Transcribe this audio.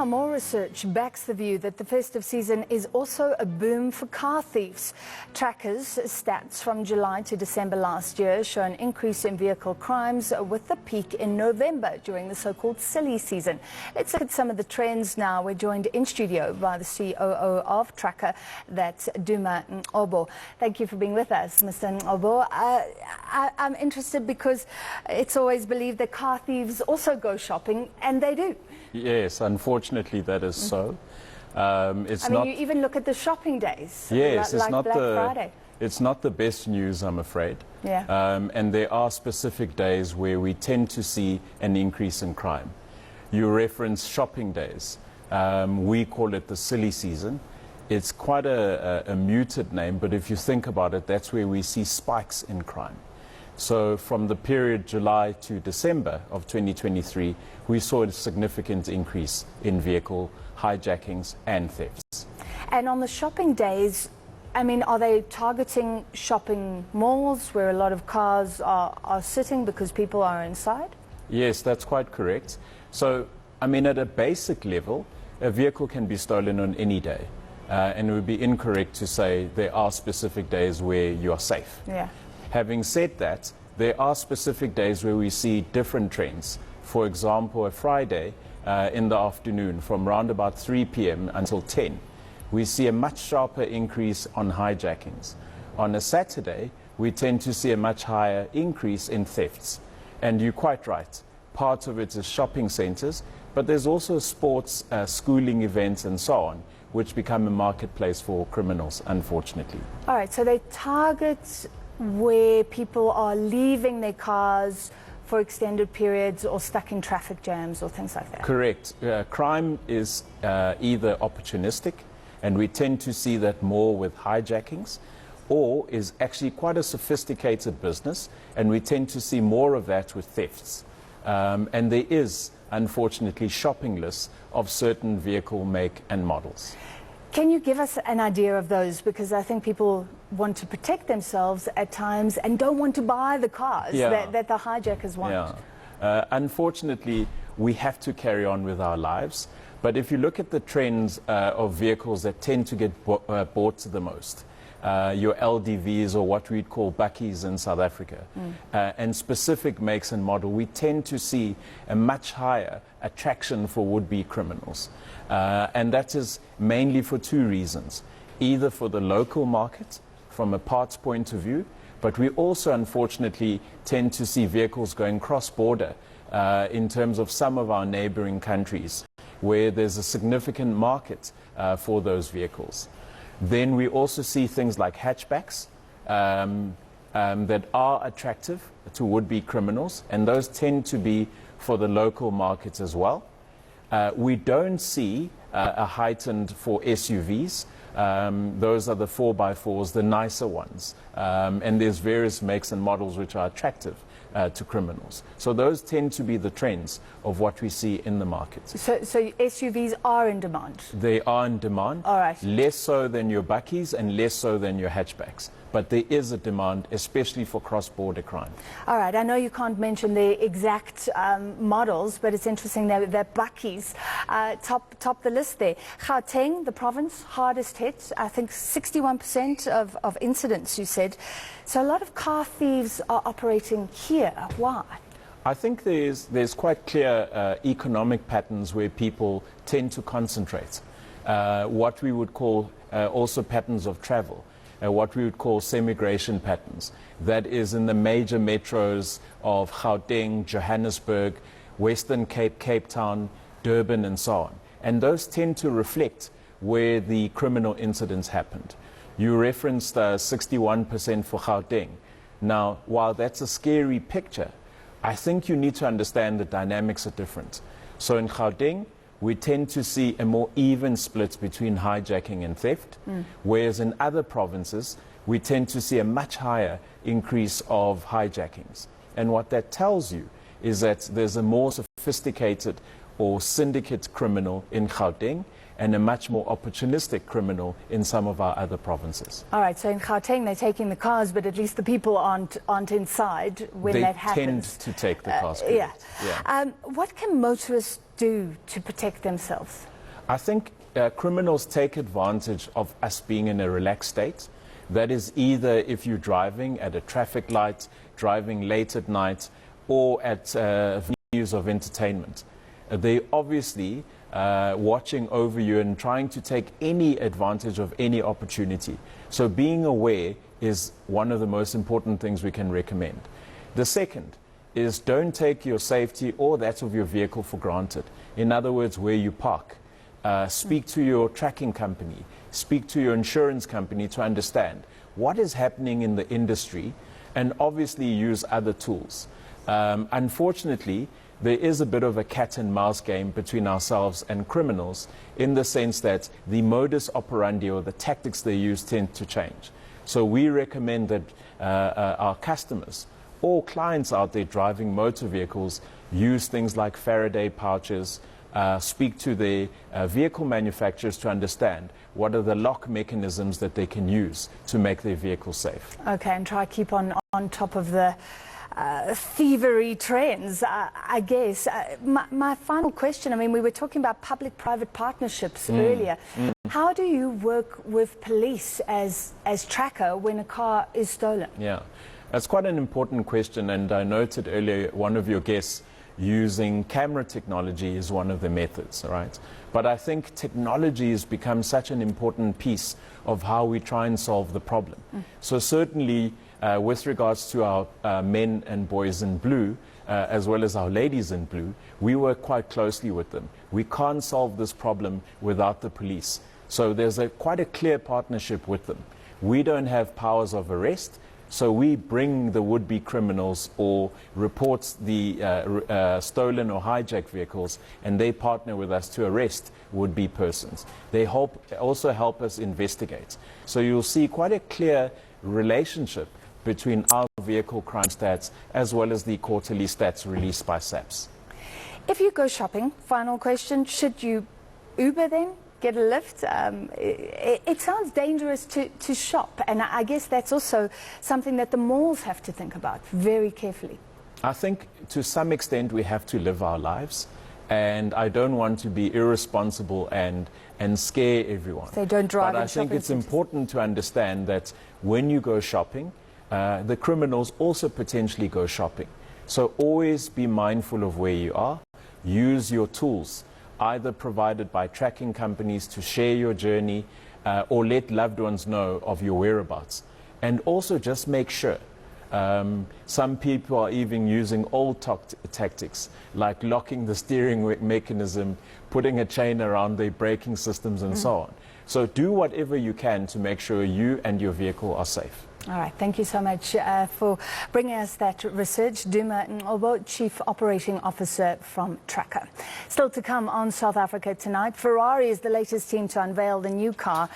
Now, more research backs the view that the festive season is also a boom for car thieves. Tracker's stats from July to December last year show an increase in vehicle crimes, with the peak in November during the so-called silly season. Let's look at some of the trends now. We're joined in studio by the COO of Tracker, that's Duma Ngcobo. Thank you for being with us, Mr. Ngcobo. I'm interested because it's always believed that car thieves also go shopping, and they do. Yes, unfortunately that is so. You even look at the shopping days. Yes, like Black Friday. It's not the best news, I'm afraid. Yeah. And there are specific days where we tend to see an increase in crime. You reference shopping days. We call it the silly season. It's quite a muted name, but if you think about it, that's where we see spikes in crime. So from the period July to December of 2023, we saw a significant increase in vehicle hijackings and thefts. And on the shopping days, are they targeting shopping malls where a lot of cars are sitting because people are inside? Yes, that's quite correct. So, at a basic level, a vehicle can be stolen on any day. And it would be incorrect to say there are specific days where you are safe. Yeah. Having said that, there are specific days where we see different trends. For example, a Friday in the afternoon from around about 3 p.m. until 10, we see a much sharper increase on hijackings. On a Saturday, we tend to see a much higher increase in thefts. And you're quite right. Part of it is shopping centers, but there's also sports, schooling events and so on, which become a marketplace for criminals, unfortunately. All right, so they target where people are leaving their cars for extended periods or stuck in traffic jams or things like that. Correct. Crime is either opportunistic, and we tend to see that more with hijackings, or is actually quite a sophisticated business, and we tend to see more of that with thefts. And there is, unfortunately, shopping lists of certain vehicle make and models. Can you give us an idea of those? Because I think people want to protect themselves at times and don't want to buy the cars that the hijackers want. Yeah. Unfortunately, we have to carry on with our lives. But if you look at the trends of vehicles that tend to get bought the most, your LDVs, or what we'd call bakkies in South Africa, and specific makes and model, we tend to see a much higher attraction for would-be criminals. And that is mainly for two reasons. Either for the local market, from a parts point of view, but we also unfortunately tend to see vehicles going cross-border in terms of some of our neighboring countries, where there's a significant market for those vehicles. Then we also see things like hatchbacks that are attractive to would-be criminals, and those tend to be for the local markets as well. We don't see a heightened for SUVs. Those are the 4x4s, the nicer ones. And there's various makes and models which are attractive to criminals. So those tend to be the trends of what we see in the market. So SUVs are in demand? They are in demand. All right. Less so than your bakkies and less so than your hatchbacks. But there is a demand, especially for cross-border crime. All right. I know you can't mention the exact models, but it's interesting that bakkies top the list there. Gauteng, the province, hardest hit. I think 61% of incidents, you said. So a lot of car thieves are operating here. Why? I think there's quite clear economic patterns where people tend to concentrate. What we would call also patterns of travel. What we would call semigration patterns. That is in the major metros of Gauteng, Johannesburg, Western Cape, Cape Town, Durban, and so on. And those tend to reflect where the criminal incidents happened. You referenced 61% for Gauteng. Now, while that's a scary picture, I think you need to understand the dynamics are different. So in Gauteng, we tend to see a more even split between hijacking and theft, whereas in other provinces, we tend to see a much higher increase of hijackings. And what that tells you is that there's a more sophisticated or syndicate criminal in Gauteng and a much more opportunistic criminal in some of our other provinces. All right, so in Gauteng they're taking the cars, but at least the people aren't inside when that happens. They tend to take the cars. Yeah. What can motorists do to protect themselves? I think criminals take advantage of us being in a relaxed state. That is either if you're driving at a traffic light, driving late at night, or at venues of entertainment. They obviously watching over you and trying to take any advantage of any opportunity. So being aware is one of the most important things we can recommend. The second is don't take your safety or that of your vehicle for granted. In other words, where you park. Speak to your tracking company, speak to your insurance company to understand what is happening in the industry, and obviously use other tools. Unfortunately, there is a bit of a cat and mouse game between ourselves and criminals in the sense that the modus operandi or the tactics they use tend to change. So we recommend that our customers or clients out there driving motor vehicles use things like Faraday pouches, speak to the vehicle manufacturers to understand what are the lock mechanisms that they can use to make their vehicle safe. Okay, and try to keep on top of the thievery trends, I guess. My final question, I mean, we were talking about public-private partnerships earlier. How do you work with police as Tracker when a car is stolen? Yeah, that's quite an important question, and I noted earlier one of your guests using camera technology is one of the methods, right? But I think technology has become such an important piece of how we try and solve the problem. So certainly with regards to our men and boys in blue, as well as our ladies in blue, we work quite closely with them. We can't solve this problem without the police. So there's quite a clear partnership with them. We don't have powers of arrest, so we bring the would-be criminals or reports the stolen or hijacked vehicles, and they partner with us to arrest would-be persons. They also help us investigate. So you'll see quite a clear relationship between our vehicle crime stats as well as the quarterly stats released by SAPS. If you go shopping, final question, should you Uber then? Get a lift? It sounds dangerous to shop, and I guess that's also something that the malls have to think about very carefully. I think to some extent we have to live our lives, and I don't want to be irresponsible and scare everyone. They don't drive. But I think it's important to understand that when you go shopping, the criminals also potentially go shopping. So always be mindful of where you are. Use your tools, either provided by tracking companies to share your journey or let loved ones know of your whereabouts. And also just make sure. Some people are even using old tactics like locking the steering mechanism, putting a chain around their braking systems and so on. So do whatever you can to make sure you and your vehicle are safe. All right, thank you so much for bringing us that research. Duma Ngcobo, Chief Operating Officer from Tracker. Still to come on South Africa tonight, Ferrari is the latest team to unveil the new car